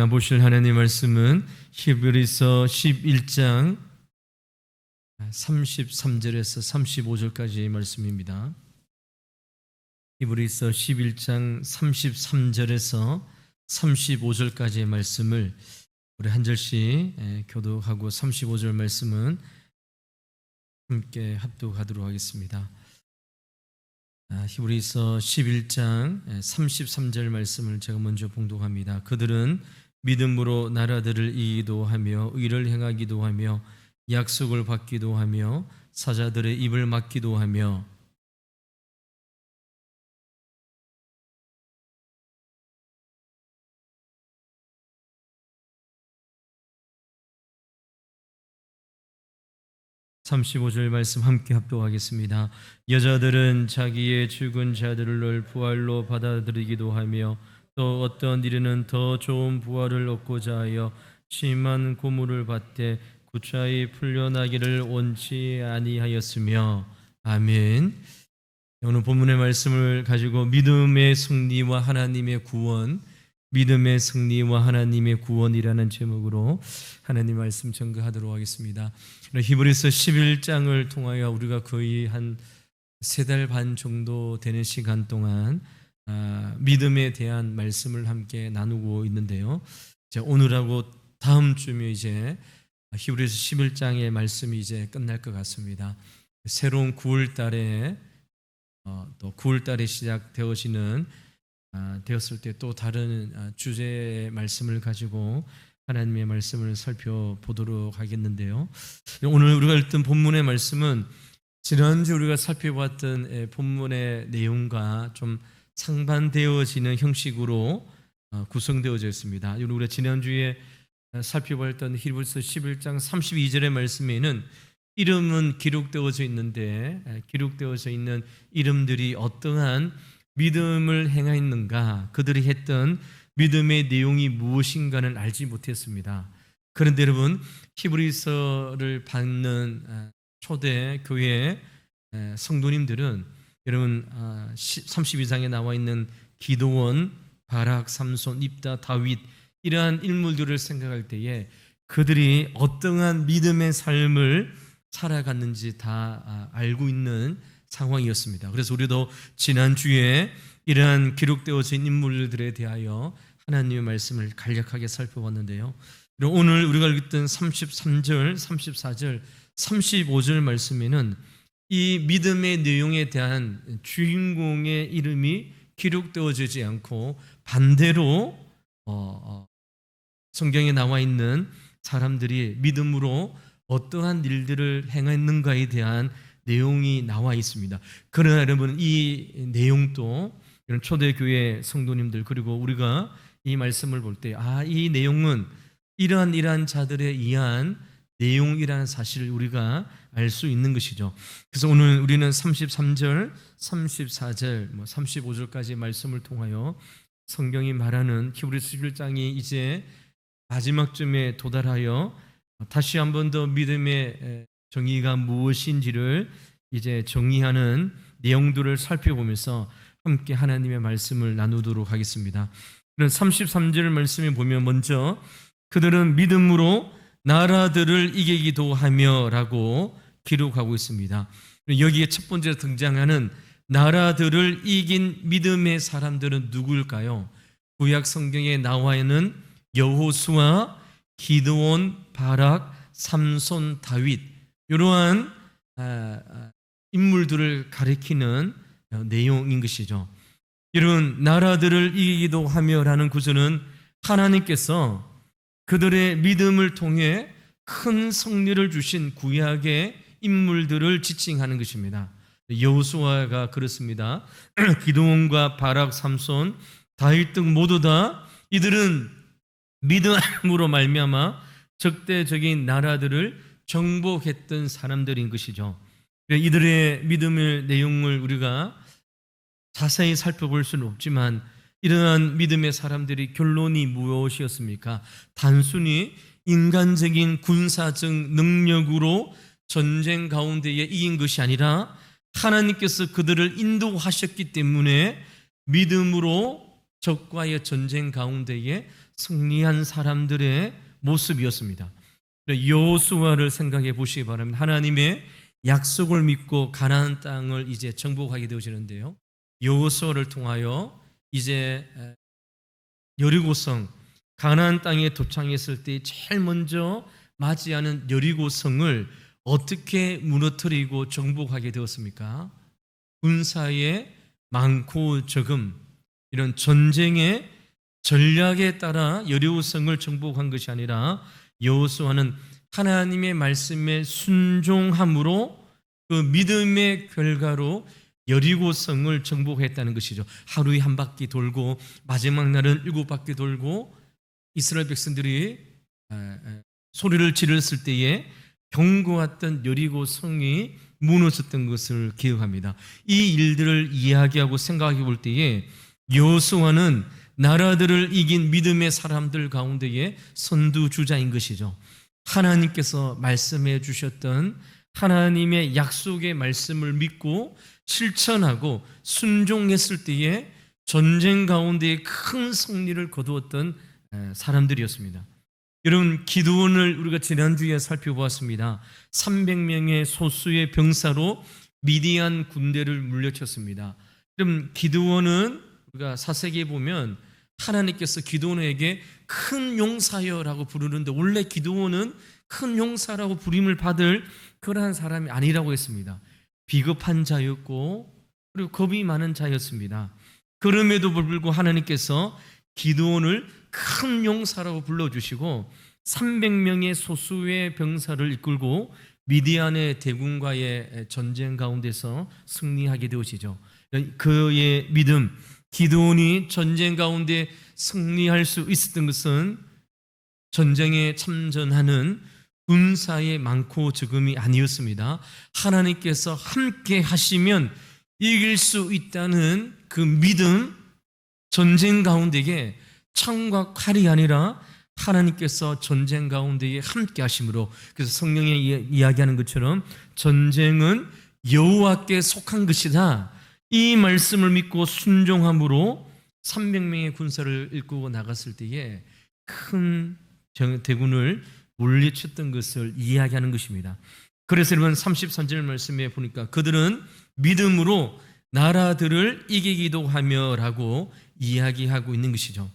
우리가 보실 하나님의 말씀은 히브리서 11장 33절에서 35절까지의 말씀입니다. 히브리서 11장 33절에서 35절까지의 말씀을 우리 한 절씩 교독하고 35절 말씀은 함께 합독하도록 하겠습니다. 히브리서 11장 33절 말씀을 제가 먼저 봉독합니다. 그들은 믿음으로 나라들을 이기도 하며 의를 행하기도 하며 약속을 받기도 하며 사자들의 입을 막기도 하며 35절 말씀 함께 합독하겠습니다. 여자들은 자기의 죽은 자들을 부활로 받아들이기도 하며 또 어떤 이르는 더 좋은 부활을 얻고자 하여 심한 고문을 받되 구차히 풀려나기를 원치 아니하였으며. 아멘. 오늘 본문의 말씀을 가지고 믿음의 승리와 하나님의 구원, 믿음의 승리와 하나님의 구원이라는 제목으로 하나님 말씀 전가하도록 하겠습니다. 히브리서 11장을 통하여 우리가 거의 한 3달 반 정도 되는 시간 동안 믿음에 대한 말씀을 함께 나누고 있는데요. 오늘하고 다음 주면 이제 히브리서 11장의 말씀이 이제 끝날 것 같습니다. 새로운 9월 달에 또 9월 달에 시작되어지는 되었을 때 또 다른 주제의 말씀을 가지고 하나님의 말씀을 살펴보도록 하겠는데요. 오늘 우리가 읽던 본문의 말씀은 지난주 우리가 살펴봤던 본문의 내용과 좀 상반되어지는 형식으로 구성되어져 있습니다. 우리가 지난주에 살펴봤던 히브리서 11장 32절의 말씀에는 이름은 기록되어져 있는데 기록되어져 있는 이름들이 어떠한 믿음을 행하였는가, 그들이 했던 믿음의 내용이 무엇인가는 알지 못했습니다. 그런데 여러분, 히브리서를 받는 초대 교회 성도님들은 여러분 32장에 나와 있는 기드온, 바락, 삼손, 입다, 다윗 이러한 인물들을 생각할 때에 그들이 어떠한 믿음의 삶을 살아갔는지 다 알고 있는 상황이었습니다. 그래서 우리도 지난주에 이러한 기록되어진 인물들에 대하여 하나님의 말씀을 간략하게 살펴봤는데요. 오늘 우리가 읽었던 33절, 34절, 35절 말씀에는 이 믿음의 내용에 대한 주인공의 이름이 기록되어지지 않고 반대로 성경에 나와 있는 사람들이 믿음으로 어떠한 일들을 행했는가에 대한 내용이 나와 있습니다. 그러나 여러분, 이 내용도 이런 초대교회 성도님들 그리고 우리가 이 말씀을 볼 때 이 내용은 이러한 자들에 의한 내용이라는 사실을 우리가 알 수 있는 것이죠. 그래서 오늘 우리는 33절, 34절, 35절까지 말씀을 통하여 성경이 말하는 히브리서 11장이 이제 마지막쯤에 도달하여 다시 한 번 더 믿음의 정의가 무엇인지를 이제 정의하는 내용들을 살펴보면서 함께 하나님의 말씀을 나누도록 하겠습니다. 그럼 33절 말씀에 보면 먼저 그들은 믿음으로 나라들을 이기기도 하며 라고 기록하고 있습니다. 여기에 첫 번째 등장하는 나라들을 이긴 믿음의 사람들은 누구일까요? 구약 성경에 나와 있는 여호수아, 기드온, 바락, 삼손, 다윗 이러한 인물들을 가리키는 내용인 것이죠. 이런 나라들을 이기기도 하며라는 구절은 하나님께서 그들의 믿음을 통해 큰 승리를 주신 구약의 인물들을 지칭하는 것입니다. 여호수아가 그렇습니다. 기드온과 바락, 삼손, 다윗 등 모두 다 이들은 믿음으로 말미암아 적대적인 나라들을 정복했던 사람들인 것이죠. 이들의 믿음의 내용을 우리가 자세히 살펴볼 수는 없지만 이러한 믿음의 사람들이 결론이 무엇이었습니까? 단순히 인간적인 군사적 능력으로 전쟁 가운데에 이긴 것이 아니라 하나님께서 그들을 인도하셨기 때문에 믿음으로 적과의 전쟁 가운데에 승리한 사람들의 모습이었습니다. 여호수아를 생각해 보시기 바랍니다. 하나님의 약속을 믿고 가나안 땅을 이제 정복하게 되어지는데요. 여호수아를 통하여 이제 여리고성 가나안 땅에 도착했을 때 제일 먼저 맞이하는 여리고성을 어떻게 무너뜨리고 정복하게 되었습니까? 군사의 많고 적음, 이런 전쟁의 전략에 따라 여리고성을 정복한 것이 아니라 여호수아는 하나님의 말씀에 순종함으로 그 믿음의 결과로 여리고성을 정복했다는 것이죠. 하루에 한 바퀴 돌고 마지막 날은 7바퀴 돌고 이스라엘 백성들이 소리를 지르었을 때에 경고했던 여리고성이 무너졌던 것을 기억합니다. 이 일들을 이야기하고 생각해 볼 때에 여호수아는 나라들을 이긴 믿음의 사람들 가운데의 선두주자인 것이죠. 하나님께서 말씀해 주셨던 하나님의 약속의 말씀을 믿고 실천하고 순종했을 때에 전쟁 가운데 큰 승리를 거두었던 사람들이었습니다. 여러분, 기드온을 우리가 지난주에 살펴보았습니다. 300명의 소수의 병사로 미디안 군대를 물리쳤습니다. 그럼 기드온은 우리가 사세기에 보면 하나님께서 기드온에게 큰 용사여라고 부르는데 원래 기드온은 큰 용사라고 부름을 받을 그러한 사람이 아니라고 했습니다. 비겁한 자였고 그리고 겁이 많은 자였습니다. 그럼에도 불구하고 하나님께서 기드온을 큰 용사라고 불러주시고 300명의 소수의 병사를 이끌고 미디안의 대군과의 전쟁 가운데서 승리하게 되어지죠. 그의 믿음, 기드온이 전쟁 가운데 승리할 수 있었던 것은 전쟁에 참전하는 군사의 많고 적음이 아니었습니다. 하나님께서 함께 하시면 이길 수 있다는 그 믿음, 전쟁 가운데에 창과 칼이 아니라 하나님께서 전쟁 가운데에 함께 하심으로, 그래서 성령이 이야기하는 것처럼 전쟁은 여호와께 속한 것이다, 이 말씀을 믿고 순종함으로 300명의 군사를 이끌고 나갔을 때에 큰 대군을 물리쳤던 것을 이야기하는 것입니다. 그래서 여러분 33절 말씀에 보니까 그들은 믿음으로 나라들을 이기기도 하며 라고 이야기하고 있는 것이죠.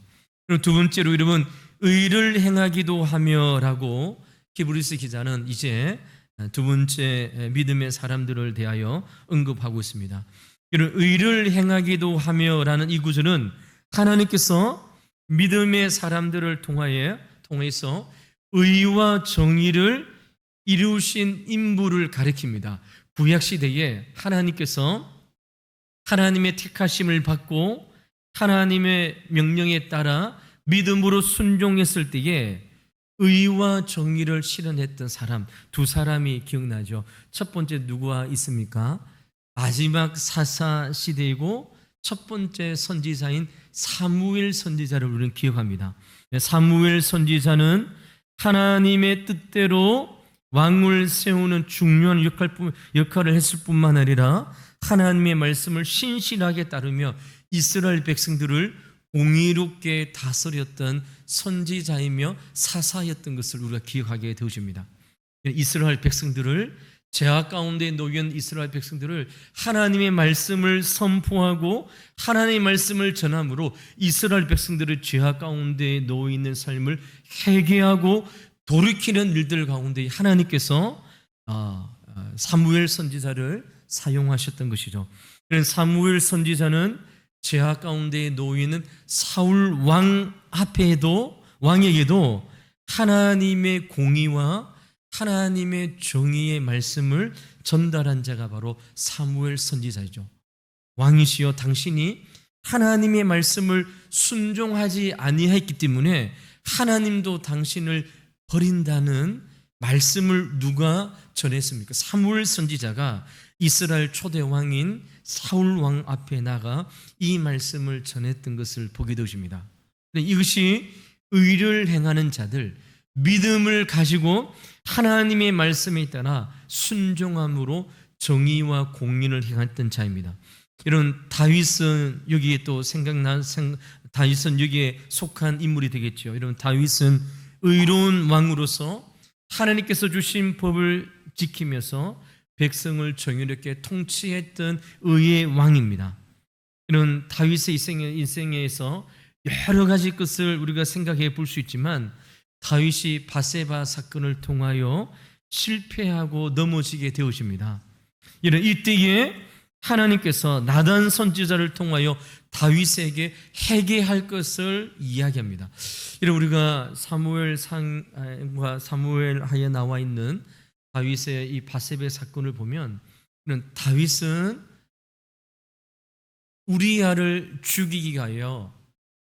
그리고 두 번째로 여러분 의를 행하기도 하며 라고 히브리서 기자는 이제 두 번째 믿음의 사람들을 대하여 언급하고 있습니다. 이런 의를 행하기도 하며 라는 이 구절은 하나님께서 믿음의 사람들을 통해서 의와 정의를 이루신 인물을 가리킵니다. 구약시대에 하나님께서 하나님의 택하심을 받고 하나님의 명령에 따라 믿음으로 순종했을 때에 의와 정의를 실현했던 사람 두 사람이 기억나죠. 첫 번째 누구와 있습니까? 마지막 사사 시대이고 첫 번째 선지자인 사무엘 선지자를 우리는 기억합니다. 사무엘 선지자는 하나님의 뜻대로 왕을 세우는 중요한 역할을 했을 뿐만 아니라 하나님의 말씀을 신실하게 따르며 이스라엘 백성들을 공의롭게 다스렸던 선지자이며 사사였던 것을 우리가 기억하게 되어집니다. 이스라엘 백성들을, 죄악 가운데 놓인 이스라엘 백성들을 하나님의 말씀을 선포하고 하나님의 말씀을 전함으로 이스라엘 백성들의 죄악 가운데 놓여 있는 삶을 회개하고 돌이키는 일들 가운데 하나님께서 사무엘 선지자를 사용하셨던 것이죠. 사무엘 선지자는 죄악 가운데 놓여 있는 사울 왕에게도 하나님의 공의와 하나님의 정의의 말씀을 전달한 자가 바로 사무엘 선지자이죠. 왕이시여 당신이 하나님의 말씀을 순종하지 아니했기 때문에 하나님도 당신을 버린다는 말씀을 누가 전했습니까? 사무엘 선지자가 이스라엘 초대 왕인 사울 왕 앞에 나가 이 말씀을 전했던 것을 보게 되십니다. 이것이 의를 행하는 자들, 믿음을 가지고 하나님의 말씀에 따라 순종함으로 정의와 공의를 행했던 자입니다. 이런 다윗은 여기에 또 다윗은 여기에 속한 인물이 되겠죠. 여러분, 다윗은 의로운 왕으로서 하나님께서 주신 법을 지키면서 백성을 정의롭게 통치했던 의의 왕입니다. 이런 다윗의 인생에서 여러 가지 것을 우리가 생각해 볼 수 있지만, 다윗이 바세바 사건을 통하여 실패하고 넘어지게 되어집니다. 이런 이때에 하나님께서 나단 선지자를 통하여 다윗에게 회개할 것을 이야기합니다. 여러분, 우리가 사무엘상과 사무엘하에 나와 있는 다윗의 이 바세바 사건을 보면, 이런 다윗은 우리아를 죽이기 위하여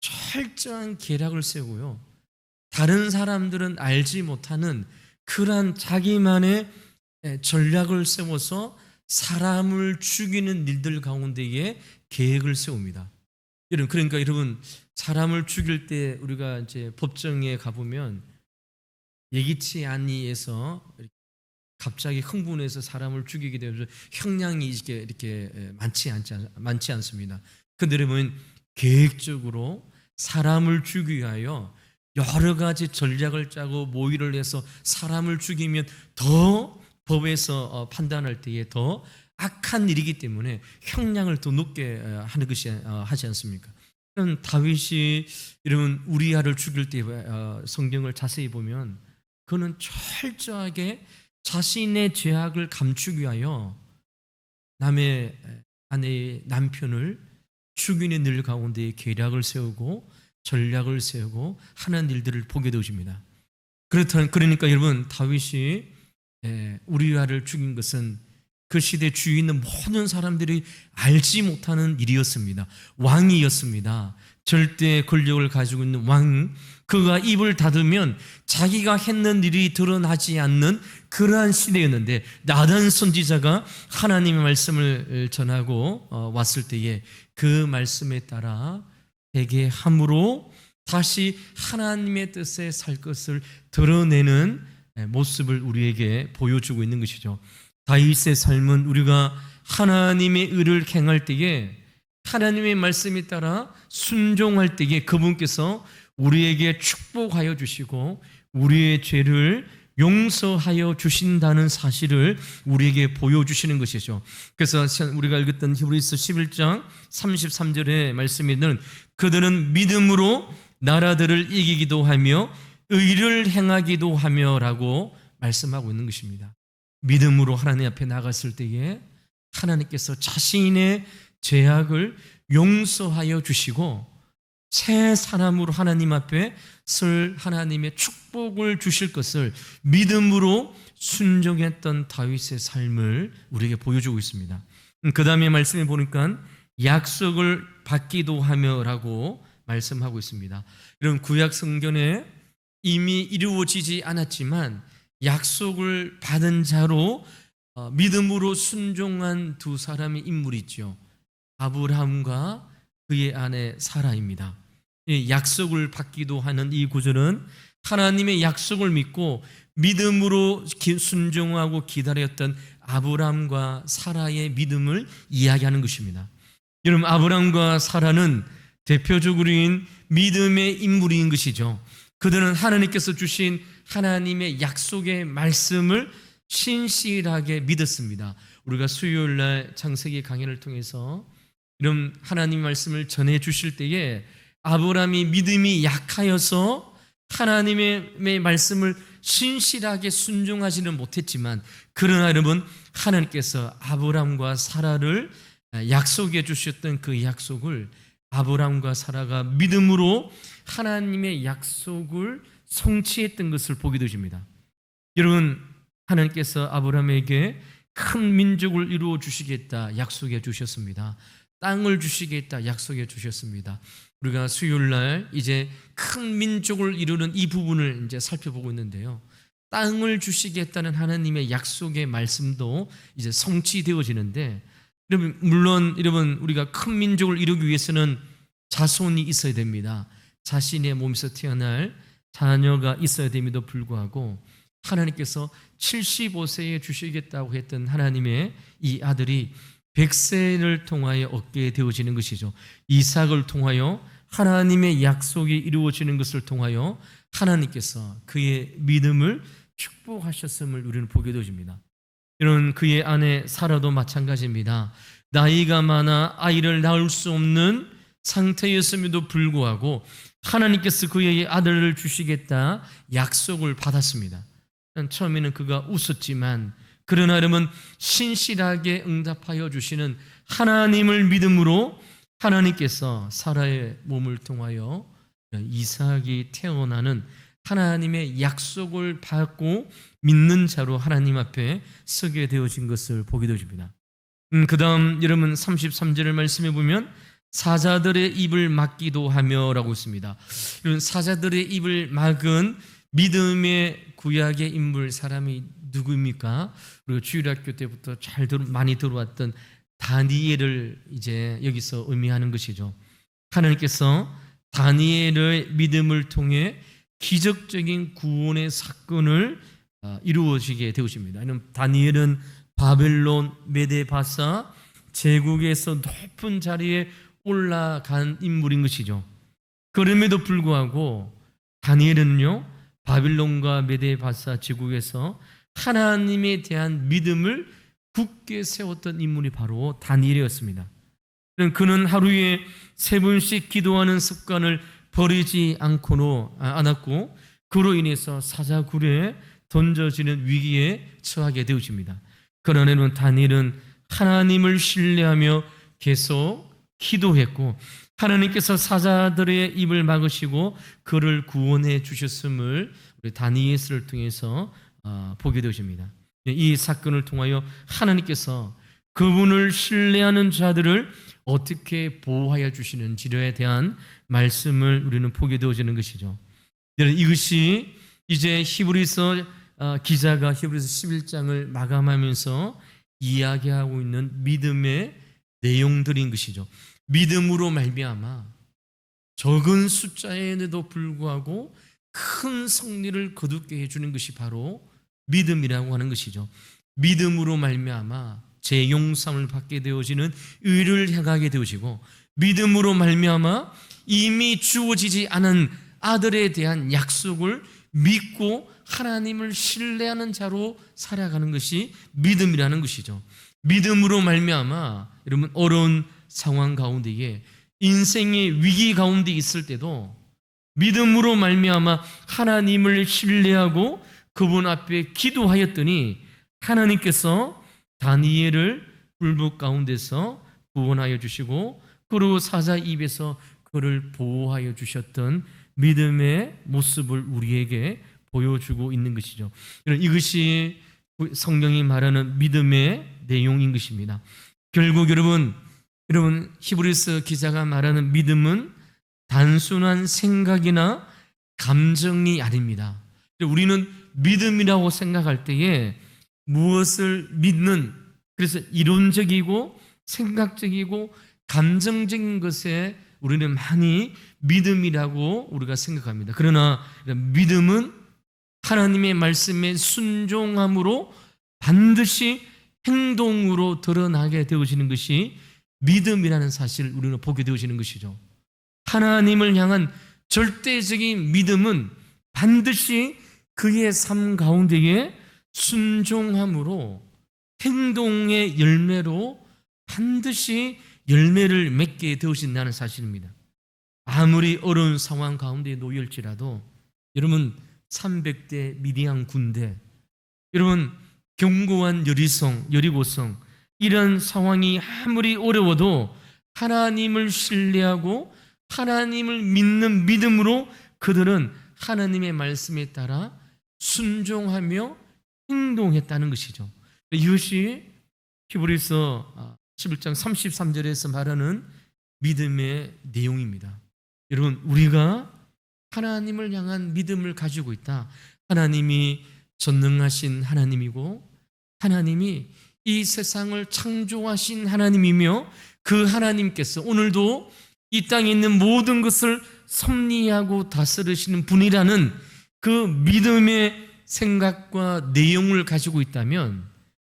철저한 계략을 세우고요, 다른 사람들은 알지 못하는 그러한 자기만의 전략을 세워서 사람을 죽이는 일들 가운데에 계획을 세웁니다. 그러니까 여러분, 사람을 죽일 때 우리가 이제 법정에 가보면 예기치 않니에서 갑자기 흥분해서 사람을 죽이게 되면서 형량이 이렇게 많지 않습니다. 그런데 여러분, 계획적으로 사람을 죽이기 위하여 여러 가지 전략을 짜고 모의를 해서 사람을 죽이면 더 법에서 판단할 때에 더 악한 일이기 때문에 형량을 더 높게 하는 것이 하지 않습니까? 다윗이 여러분 우리아를 죽일 때 성경을 자세히 보면 그는 철저하게 자신의 죄악을 감추기 위하여 남의 아내의 남편을 죽이는 일 가운데 계략을 세우고 전략을 세우고 하는 일들을 보게 되어집니다. 그러니까 여러분, 다윗이 우리아를 죽인 것은 그 시대 주위에 있는 모든 사람들이 알지 못하는 일이었습니다. 왕이었습니다. 절대 권력을 가지고 있는 왕, 그가 입을 닫으면 자기가 했는 일이 드러나지 않는 그러한 시대였는데, 나단 선지자가 하나님의 말씀을 전하고 왔을 때에 그 말씀에 따라 회개함으로 다시 하나님의 뜻에 살 것을 드러내는 모습을 우리에게 보여주고 있는 것이죠. 다윗의 삶은 우리가 하나님의 의를 행할 때에, 하나님의 말씀에 따라 순종할 때에 그분께서 우리에게 축복하여 주시고 우리의 죄를 용서하여 주신다는 사실을 우리에게 보여주시는 것이죠. 그래서 우리가 읽었던 히브리서 11장 33절의 말씀에는 그들은 믿음으로 나라들을 이기기도 하며 의를 행하기도 하며 라고 말씀하고 있는 것입니다. 믿음으로 하나님 앞에 나갔을 때에 하나님께서 자신의 죄악을 용서하여 주시고 새 사람으로 하나님 앞에 설 하나님의 축복을 주실 것을 믿음으로 순종했던 다윗의 삶을 우리에게 보여주고 있습니다. 그 다음에 말씀해 보니까 약속을 받기도 하며 라고 말씀하고 있습니다. 이런 구약 성경에 이미 이루어지지 않았지만 약속을 받은 자로 믿음으로 순종한 두 사람의 인물이 있죠. 아브라함과 그의 아내 사라입니다. 약속을 받기도 하는 이 구절은 하나님의 약속을 믿고 믿음으로 순종하고 기다렸던 아브라함과 사라의 믿음을 이야기하는 것입니다. 여러분, 아브라함과 사라는 대표적으로인 믿음의 인물인 것이죠. 그들은 하나님께서 주신 하나님의 약속의 말씀을 신실하게 믿었습니다. 우리가 수요일 날 창세기 강연을 통해서 이런 하나님 말씀을 전해 주실 때에 아브라함이 믿음이 약하여서 하나님의 말씀을 신실하게 순종하지는 못했지만, 그러나 여러분, 하나님께서 아브라함과 사라를 약속해 주셨던 그 약속을 아브라함과 사라가 믿음으로 하나님의 약속을 성취했던 것을 보게 되십니다. 여러분, 하나님께서 아브라함에게 큰 민족을 이루어 주시겠다 약속해 주셨습니다. 땅을 주시겠다 약속해 주셨습니다. 우리가 수요일 날 이제 큰 민족을 이루는 이 부분을 이제 살펴보고 있는데요. 땅을 주시겠다는 하나님의 약속의 말씀도 이제 성취되어지는데, 여러분, 물론 여러분, 우리가 큰 민족을 이루기 위해서는 자손이 있어야 됩니다. 자신의 몸에서 태어날 자녀가 있어야 됨에도 불구하고 하나님께서 75세에 주시겠다고 했던 하나님의 이 아들이 100세를 통하여 얻게 되어지는 것이죠. 이삭을 통하여 하나님의 약속이 이루어지는 것을 통하여 하나님께서 그의 믿음을 축복하셨음을 우리는 보게 되어집니다. 이런 그의 아내 사라도 마찬가지입니다. 나이가 많아 아이를 낳을 수 없는 상태였음에도 불구하고 하나님께서 그에게 아들을 주시겠다 약속을 받았습니다. 처음에는 그가 웃었지만 그러나 여러분 신실하게 응답하여 주시는 하나님을 믿음으로 하나님께서 사라의 몸을 통하여 이삭이 태어나는 하나님의 약속을 받고 믿는 자로 하나님 앞에 서게 되어진 것을 보게 되어집니다. 그 다음 여러분 33절을 말씀해 보면 사자들의 입을 막기도 하며 라고 있습니다. 이런 사자들의 입을 막은 믿음의 구약의 인물 사람이 누구입니까? 우리가 주일학교 때부터 많이 들어왔던 다니엘을 이제 여기서 의미하는 것이죠. 하나님께서 다니엘의 믿음을 통해 기적적인 구원의 사건을 이루어지게 되었습니다. 다니엘은 바벨론 메데바사 제국에서 높은 자리에 올라간 인물인 것이죠. 그럼에도 불구하고 다니엘은요 바빌론과 메데바사 제국에서 하나님에 대한 믿음을 굳게 세웠던 인물이 바로 다니엘이었습니다. 그는 하루에 3번씩 기도하는 습관을 버리지 않았고 그로 인해서 사자굴에 던져지는 위기에 처하게 되어집니다. 그러나 다니엘은 하나님을 신뢰하며 계속 기도했고 하나님께서 사자들의 입을 막으시고 그를 구원해 주셨음을 우리 다니엘을 통해서 보게 되어집니다. 이 사건을 통하여 하나님께서 그분을 신뢰하는 자들을 어떻게 보호하여 주시는지에 대한 말씀을 우리는 보게 되어지는 것이죠. 이것이 이제 히브리서 기자가 히브리서 11장을 마감하면서 이야기하고 있는 믿음의 내용들인 것이죠. 믿음으로 말미암아 적은 숫자에도 불구하고 큰 승리를 거두게 해주는 것이 바로 믿음이라고 하는 것이죠. 믿음으로 말미암아 재용sam을 받게 되어지는 의를 향하게 되어지고 믿음으로 말미암아 이미 주어지지 않은 아들에 대한 약속을 믿고 하나님을 신뢰하는 자로 살아가는 것이 믿음이라는 것이죠. 믿음으로 말미암아 여러분 어려운 상황 가운데에 인생의 위기 가운데 있을 때도 믿음으로 말미암아 하나님을 신뢰하고 그분 앞에 기도하였더니 하나님께서 다니엘을 불법 가운데서 구원하여 주시고 그리고 사자 입에서 그를 보호하여 주셨던 믿음의 모습을 우리에게 보여주고 있는 것이죠. 이것이 성경이 말하는 믿음의 내용인 것입니다. 결국 여러분 히브리서 기자가 말하는 믿음은 단순한 생각이나 감정이 아닙니다. 우리는 믿음이라고 생각할 때에 무엇을 믿는, 그래서 이론적이고 생각적이고 감정적인 것에 우리는 많이 믿음이라고 우리가 생각합니다. 그러나 믿음은 하나님의 말씀에 순종함으로 반드시 행동으로 드러나게 되어지는 것이 믿음이라는 사실을 우리는 보게 되어지는 것이죠. 하나님을 향한 절대적인 믿음은 반드시 그의 삶 가운데에 순종함으로 행동의 열매로 반드시 열매를 맺게 되어진다는 사실입니다. 아무리 어려운 상황 가운데 놓일지라도 여러분 300대 미디안 군대, 여러분 견고한 여리고성 이런 상황이 아무리 어려워도 하나님을 신뢰하고 하나님을 믿는 믿음으로 그들은 하나님의 말씀에 따라 순종하며 행동했다는 것이죠. 이것이 히브리서 11장 33절에서 말하는 믿음의 내용입니다. 여러분 우리가 하나님을 향한 믿음을 가지고 있다. 하나님이 전능하신 하나님이고 하나님이 이 세상을 창조하신 하나님이며 그 하나님께서 오늘도 이 땅에 있는 모든 것을 섭리하고 다스리시는 분이라는 그 믿음의 생각과 내용을 가지고 있다면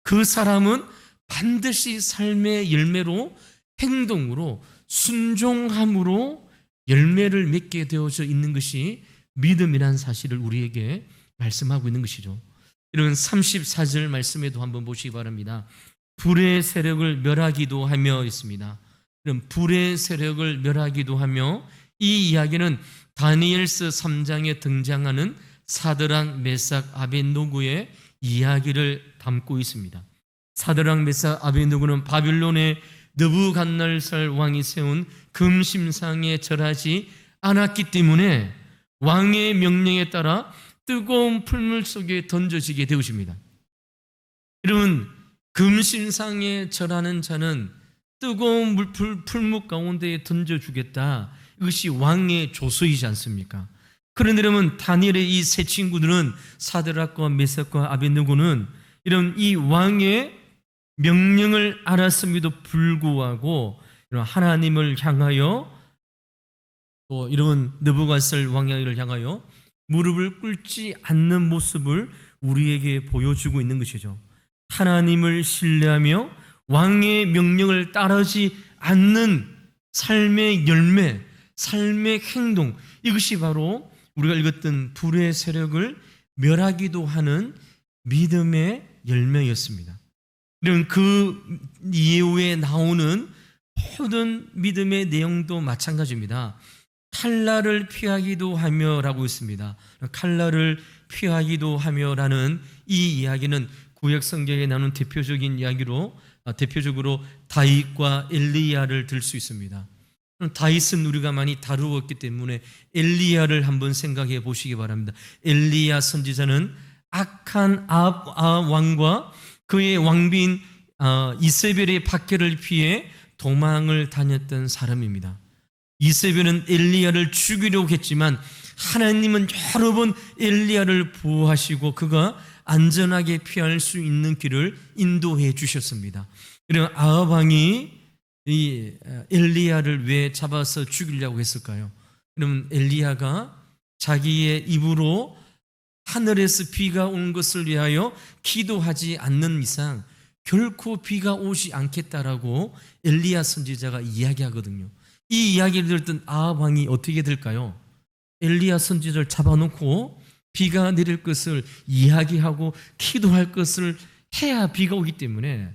그 사람은 반드시 삶의 열매로 행동으로 순종함으로 열매를 맺게 되어져 있는 것이 믿음이라는 사실을 우리에게 말씀하고 있는 것이죠. 이런 34절 말씀에도 한번 보시기 바랍니다. 불의 세력을 멸하기도 하며 있습니다. 그럼 불의 세력을 멸하기도 하며, 이 이야기는 다니엘서 3장에 등장하는 사드락, 메삭, 아벳노고의 이야기를 담고 있습니다. 사드락, 메삭, 아벳노고는 바빌론의 느부갓네살 왕이 세운 금심상에 절하지 않았기 때문에 왕의 명령에 따라 뜨거운 풀물 속에 던져지게 되었습니다. 여러분, 금심상에 절하는 자는 뜨거운 풀물 가운데에 던져주겠다, 이것이 왕의 조서이지 않습니까? 그런데 여러분, 다니엘의 이 세 친구들은, 사드락과 메삭과 아벳느고는 이런 이 왕의 명령을 알았음에도 불구하고 하나님을 향하여, 또 이런 느부갓네살 왕을 향하여 무릎을 꿇지 않는 모습을 우리에게 보여주고 있는 것이죠. 하나님을 신뢰하며 왕의 명령을 따르지 않는 삶의 열매, 삶의 행동, 이것이 바로 우리가 읽었던 불의 세력을 멸하기도 하는 믿음의 열매였습니다. 이런 그 이후에 나오는 모든 믿음의 내용도 마찬가지입니다. 칼날을 피하기도 하며라고 있습니다. 칼날을 피하기도 하며라는 이 이야기는 구약 성경에 나오는 대표적으로 다윗과 엘리야를 들 수 있습니다. 다윗은 우리가 많이 다루었기 때문에 엘리야를 한번 생각해 보시기 바랍니다. 엘리야 선지자는 악한 아합 왕과 그의 왕비인 이세벨의 박해를 피해 도망을 다녔던 사람입니다. 이세벨은 엘리야를 죽이려고 했지만 하나님은 여러 번 엘리야를 보호하시고 그가 안전하게 피할 수 있는 길을 인도해 주셨습니다. 그리고 아합 왕이 이 엘리야를 왜 잡아서 죽이려고 했을까요? 그러면 엘리야가 자기의 입으로 하늘에서 비가 온 것을 위하여 기도하지 않는 이상 결코 비가 오지 않겠다라고 엘리야 선지자가 이야기하거든요. 이 이야기를 듣던 아합 왕이 어떻게 될까요? 엘리야 선지자를 잡아놓고 비가 내릴 것을 이야기하고 기도할 것을 해야 비가 오기 때문에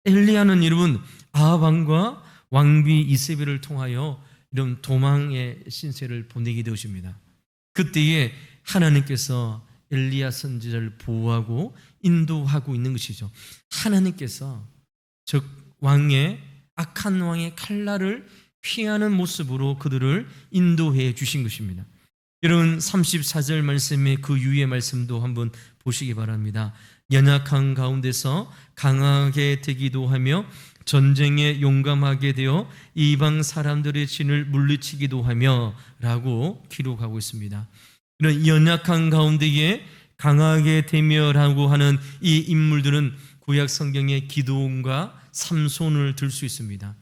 엘리야는 여러분 아합 왕과 왕비 이세벨을 통하여 이런 도망의 신세를 보내게 되었습니다. 그때에 하나님께서 엘리야 선지자를 보호하고 인도하고 있는 것이죠. 하나님께서 즉 악한 왕의 칼날을 피하는 모습으로 그들을 인도해 주신 것입니다. 여러분 34절 말씀의 그 위의 말씀도 한번 보시기 바랍니다. 연약한 가운데서 강하게 되기도 하며 전쟁에 용감하게 되어 이방 사람들의 진을 물리치기도 하며 라고 기록하고 있습니다. 이런 연약한 가운데에 강하게 되며라고 하는 이 인물들은 구약 성경의 기드온과 삼손을 들 수 있습니다.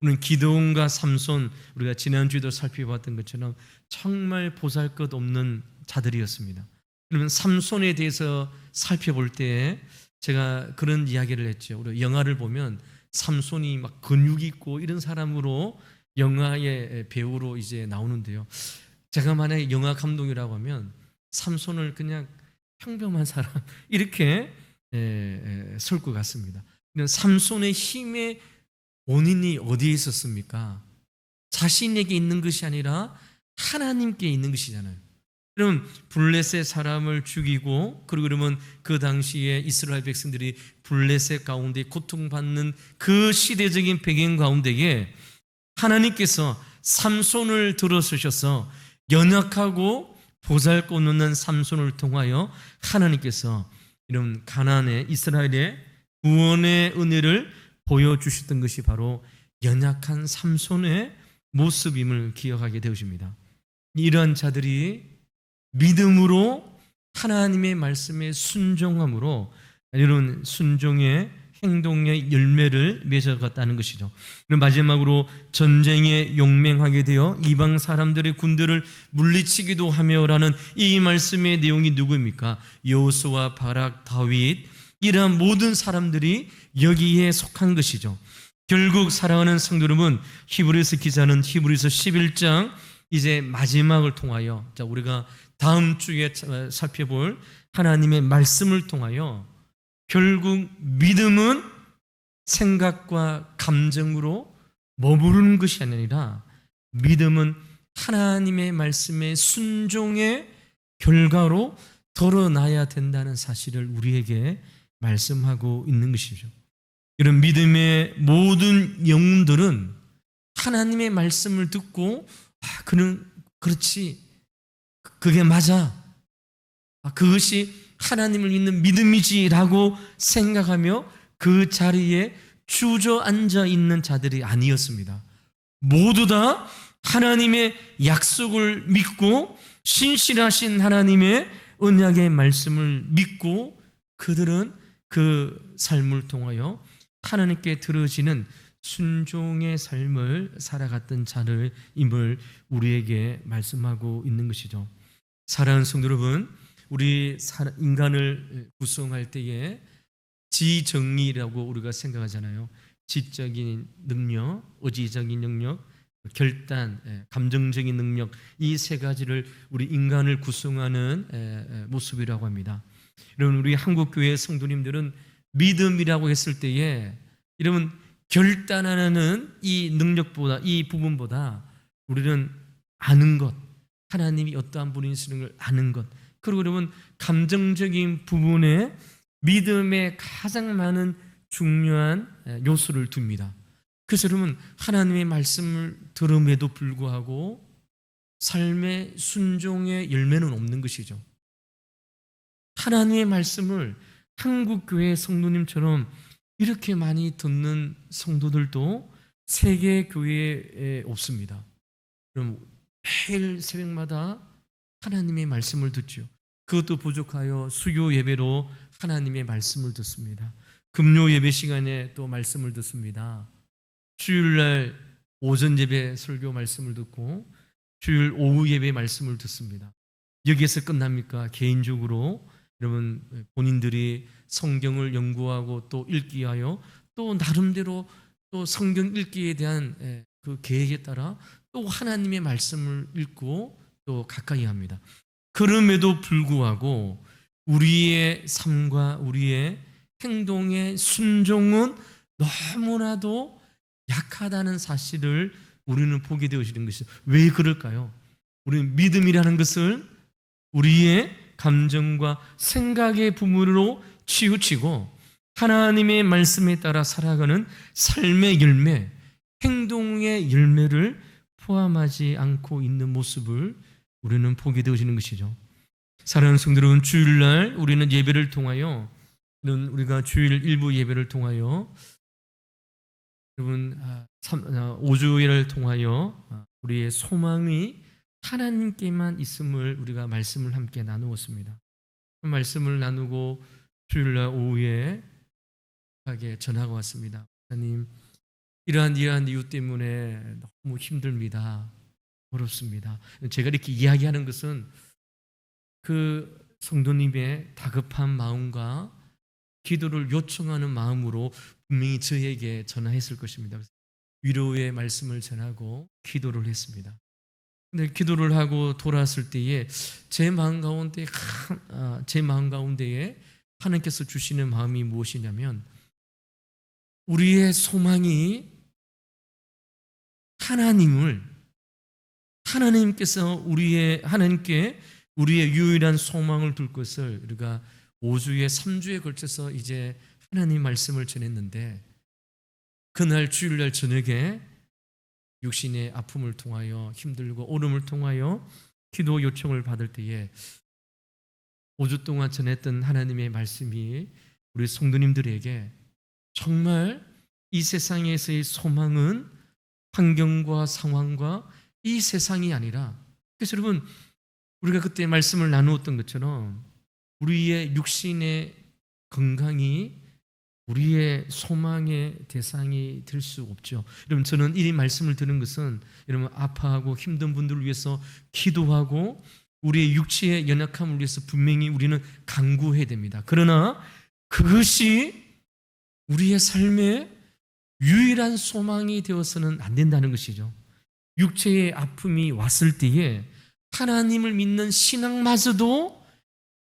우리는 기드온과 삼손, 우리가 지난주에도 살펴봤던 것처럼 정말 보잘것없는 자들이었습니다. 그러면 삼손에 대해서 살펴볼 때 제가 그런 이야기를 했죠. 우리 영화를 보면 삼손이 막 근육이 있고 이런 사람으로 영화의 배우로 이제 나오는데요. 제가 만약에 영화 감독이라고 하면 삼손을 그냥 평범한 사람 이렇게 설 것 같습니다. 삼손의 힘의 원인이 어디에 있었습니까? 자신에게 있는 것이 아니라 하나님께 있는 것이잖아요. 그럼 블레셋 사람을 죽이고 그러면 그 당시에 이스라엘 백성들이 블레셋 가운데 고통받는 그 시대적인 배경 가운데에 하나님께서 삼손을 들어서셔서 연약하고 보잘것없는 삼손을 통하여 하나님께서 이런 가나안의 이스라엘의 구원의 은혜를 보여주셨던 것이 바로 연약한 삼손의 모습임을 기억하게 되어집니다. 이러한 자들이 믿음으로 하나님의 말씀에 순종함으로 이런 순종의 행동의 열매를 맺어갔다는 것이죠. 그리고 마지막으로 전쟁에 용맹하게 되어 이방 사람들의 군대를 물리치기도 하며라는 이 말씀의 내용이 누구입니까? 여호수아, 바락, 다윗, 이러한 모든 사람들이 여기에 속한 것이죠. 결국 사랑하는 성도 여러분, 히브리서 기자는 히브리서 11장 이제 마지막을 통하여 우리가 다음 주에 살펴볼 하나님의 말씀을 통하여 결국 믿음은 생각과 감정으로 머무르는 것이 아니라 믿음은 하나님의 말씀의 순종의 결과로 드러나야 된다는 사실을 우리에게 말씀하고 있는 것이죠. 이런 믿음의 모든 영혼들은 하나님의 말씀을 듣고 그는 그렇지, 그게 맞아, 그것이 하나님을 믿는 믿음이지라고 생각하며 그 자리에 주저앉아 있는 자들이 아니었습니다. 모두 다 하나님의 약속을 믿고 신실하신 하나님의 언약의 말씀을 믿고 그들은 그 삶을 통하여 하나님께 들어지는 순종의 삶을 살아갔던 자들임을 우리에게 말씀하고 있는 것이죠. 사랑하는 성도 여러분, 우리 인간을 구성할 때에 지정의라고 우리가 생각하잖아요. 지적인 능력, 의지적인 능력, 결단, 감정적인 능력, 이 세 가지를 우리 인간을 구성하는 모습이라고 합니다. 여러분, 우리 한국교회 성도님들은 믿음이라고 했을 때에 여러분 결단하는 이 능력보다, 이 부분보다 우리는 아는 것, 하나님이 어떠한 분이시는 걸 아는 것, 그리고 여러분 감정적인 부분에 믿음에 가장 많은 중요한 요소를 둡니다. 그래서 여러분 하나님의 말씀을 들음에도 불구하고 삶의 순종의 열매는 없는 것이죠. 하나님의 말씀을 한국교회 성도님처럼 이렇게 많이 듣는 성도들도 세계교회에 없습니다. 그럼 매일 새벽마다 하나님의 말씀을 듣죠. 그것도 부족하여 수요 예배로 하나님의 말씀을 듣습니다. 금요 예배 시간에 또 말씀을 듣습니다. 주일날 오전 예배 설교 말씀을 듣고 주일 오후 예배 말씀을 듣습니다. 여기에서 끝납니까? 개인적으로 여러분 본인들이 성경을 연구하고 또 읽기하여 또 나름대로 또 성경 읽기에 대한 그 계획에 따라 또 하나님의 말씀을 읽고 또 가까이 합니다. 그럼에도 불구하고 우리의 삶과 우리의 행동의 순종은 너무나도 약하다는 사실을 우리는 보게 되어지는 것이죠. 왜 그럴까요? 우리는 믿음이라는 것을 우리의 감정과 생각의 부분으로 치우치고 하나님의 말씀에 따라 살아가는 삶의 열매, 행동의 열매를 포함하지 않고 있는 모습을 우리는 보게 되어지는 것이죠. 사랑하는 성도 여러분, 주일날 우리는 예배를 통하여, 우리가 주일 일부 예배를 통하여 여러분 5주일을 통하여 우리의 소망이 하나님께만 있음을 우리가 말씀을 함께 나누었습니다. 그 말씀을 나누고 주일날 오후에 하게 전하고 왔습니다. 하나님, 이러한 이유 때문에 너무 힘듭니다. 어렵습니다. 제가 이렇게 이야기하는 것은 그 성도님의 다급한 마음과 기도를 요청하는 마음으로 분명히 저에게 전화했을 것입니다. 위로의 말씀을 전하고 기도를 했습니다. 근데 기도를 하고 돌아왔을 때에 제 마음 가운데에 하나님께서 주시는 마음이 무엇이냐면, 우리의 소망이 하나님께서 하나님께 우리의 유일한 소망을 둘 것을 우리가 5주에 3주에 걸쳐서 이제 하나님 말씀을 전했는데, 그날 주일날 저녁에 육신의 아픔을 통하여 힘들고 오름을 통하여 기도 요청을 받을 때에 5주 동안 전했던 하나님의 말씀이 우리 성도님들에게 정말 이 세상에서의 소망은 환경과 상황과 이 세상이 아니라, 그래서 여러분 우리가 그때 말씀을 나누었던 것처럼 우리의 육신의 건강이 우리의 소망의 대상이 될 수 없죠. 여러분, 저는 이 말씀을 드는 것은 여러분 아파하고 힘든 분들을 위해서 기도하고 우리의 육체의 연약함을 위해서 분명히 우리는 간구해야 됩니다. 그러나 그것이 우리의 삶의 유일한 소망이 되어서는 안 된다는 것이죠. 육체의 아픔이 왔을 때에 하나님을 믿는 신앙마저도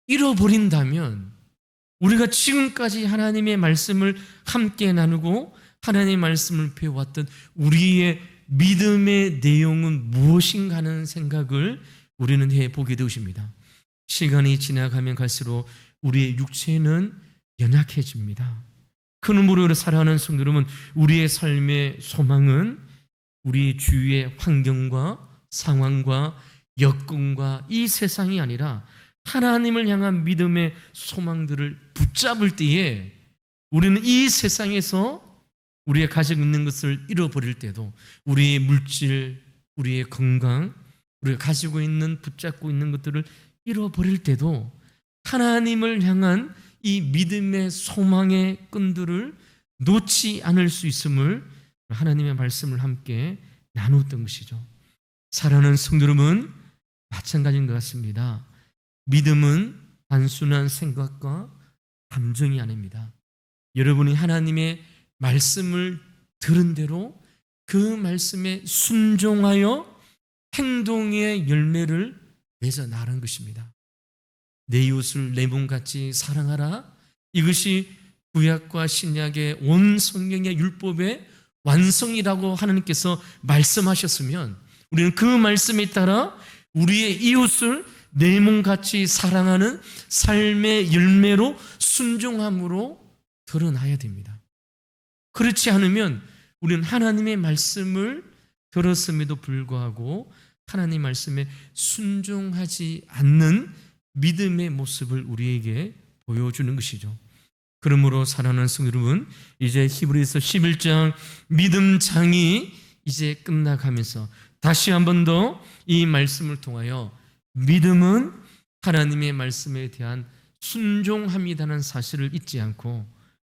잃어버린다면, 우리가 지금까지 하나님의 말씀을 함께 나누고 하나님의 말씀을 배워왔던 우리의 믿음의 내용은 무엇인가 하는 생각을 우리는 해보게 되십니다. 시간이 지나가면 갈수록 우리의 육체는 연약해집니다. 그러므로 사랑하는 성도 여러분, 우리의 삶의 소망은 우리 주위의 환경과 상황과 여건과 이 세상이 아니라 하나님을 향한 믿음의 소망들을 붙잡을 때에 우리는 이 세상에서 우리의 가지고 있는 것을 잃어버릴 때도, 우리의 물질, 우리의 건강, 우리가 가지고 있는 붙잡고 있는 것들을 잃어버릴 때도 하나님을 향한 이 믿음의 소망의 끈들을 놓지 않을 수 있음을 하나님의 말씀을 함께 나누었던 것이죠. 사랑하는 성도 여러분, 마찬가지인 것 같습니다. 믿음은 단순한 생각과 감정이 아닙니다. 여러분이 하나님의 말씀을 들은 대로 그 말씀에 순종하여 행동의 열매를 맺어 나가는 것입니다. 내 이웃을 내 몸같이 사랑하라. 이것이 구약과 신약의 온 성경의 율법의 완성이라고 하나님께서 말씀하셨으면, 우리는 그 말씀에 따라 우리의 이웃을 내 몸같이 사랑하는 삶의 열매로 순종함으로 드러나야 됩니다. 그렇지 않으면 우리는 하나님의 말씀을 들었음에도 불구하고 하나님 말씀에 순종하지 않는 믿음의 모습을 우리에게 보여주는 것이죠. 그러므로 사랑하는 성도 여러분, 이제 히브리서 11장 믿음장이 이제 끝나가면서 다시 한 번 더 이 말씀을 통하여 믿음은 하나님의 말씀에 대한 순종함이라는 사실을 잊지 않고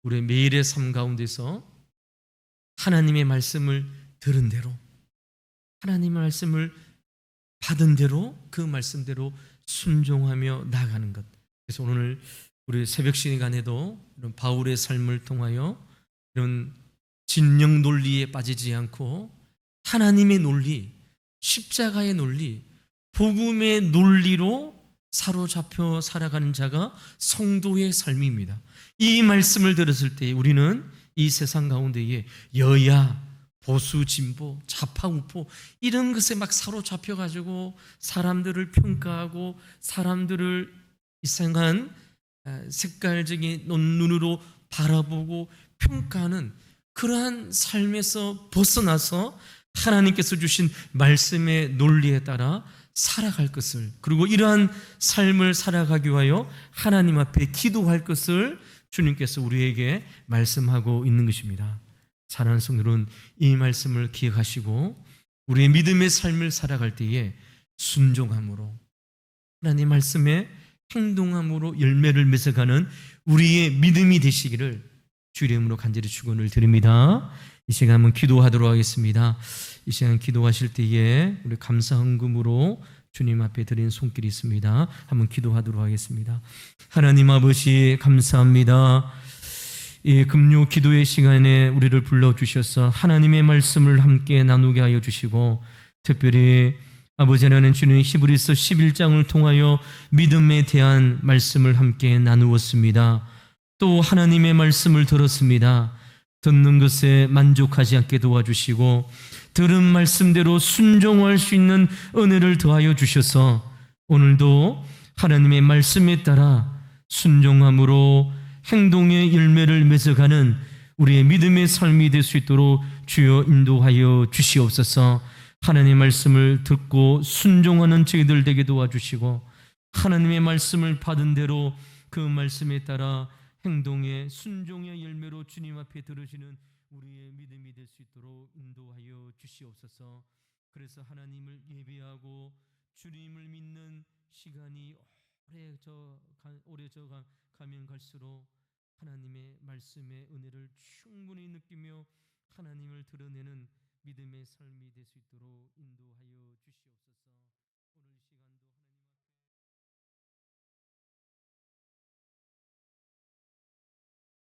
우리의 매일의 삶 가운데서 하나님의 말씀을 들은 대로, 하나님의 말씀을 받은 대로 그 말씀대로 순종하며 나아가는 것. 그래서 오늘 우리 새벽 시간에도 이런 바울의 삶을 통하여 이런 진영 논리에 빠지지 않고 하나님의 논리, 십자가의 논리, 복음의 논리로 사로잡혀 살아가는 자가 성도의 삶입니다. 이 말씀을 들었을 때 우리는 이 세상 가운데에 여야, 보수, 진보, 좌파, 우포 이런 것에 막 사로잡혀가지고 사람들을 평가하고 사람들을 이상한 색깔적인 눈으로 바라보고 평가하는 그러한 삶에서 벗어나서 하나님께서 주신 말씀의 논리에 따라 살아갈 것을, 그리고 이러한 삶을 살아가기 위하여 하나님 앞에 기도할 것을 주님께서 우리에게 말씀하고 있는 것입니다. 사랑하는 성도는 이 말씀을 기억하시고 우리의 믿음의 삶을 살아갈 때에 순종함으로, 하나님 말씀에 행동함으로 열매를 맺어가는 우리의 믿음이 되시기를 주의 이름으로 간절히 축원을 드립니다. 이 시간 한번 기도하도록 하겠습니다. 이 시간 기도하실 때에 우리 감사 헌금으로 주님 앞에 드린 손길이 있습니다. 한번 기도하도록 하겠습니다. 하나님 아버지 감사합니다. 이 금요 기도의 시간에 우리를 불러주셔서 하나님의 말씀을 함께 나누게 하여 주시고, 특별히 아버지 하나님 주님 히브리서 11장을 통하여 믿음에 대한 말씀을 함께 나누었습니다. 또 하나님의 말씀을 들었습니다. 듣는 것에 만족하지 않게 도와주시고 들은 말씀대로 순종할 수 있는 은혜를 더하여 주셔서 오늘도 하나님의 말씀에 따라 순종함으로 행동의 열매를 맺어가는 우리의 믿음의 삶이 될 수 있도록 주여 인도하여 주시옵소서. 하나님의 말씀을 듣고 순종하는 저희들 되게 도와주시고 하나님의 말씀을 받은 대로 그 말씀에 따라 행동의 순종의 열매로 주님 앞에 들으시는 우리의 믿음이 될 수 있도록 인도하여 주시옵소서. 그래서 하나님을 예배하고 주님을 믿는 시간이 오래져 가면 갈수록 하나님의 말씀의 은혜를 충분히 느끼며 하나님을 드러내는 믿음의 삶이 될 수 있도록 인도하여 주시옵소서.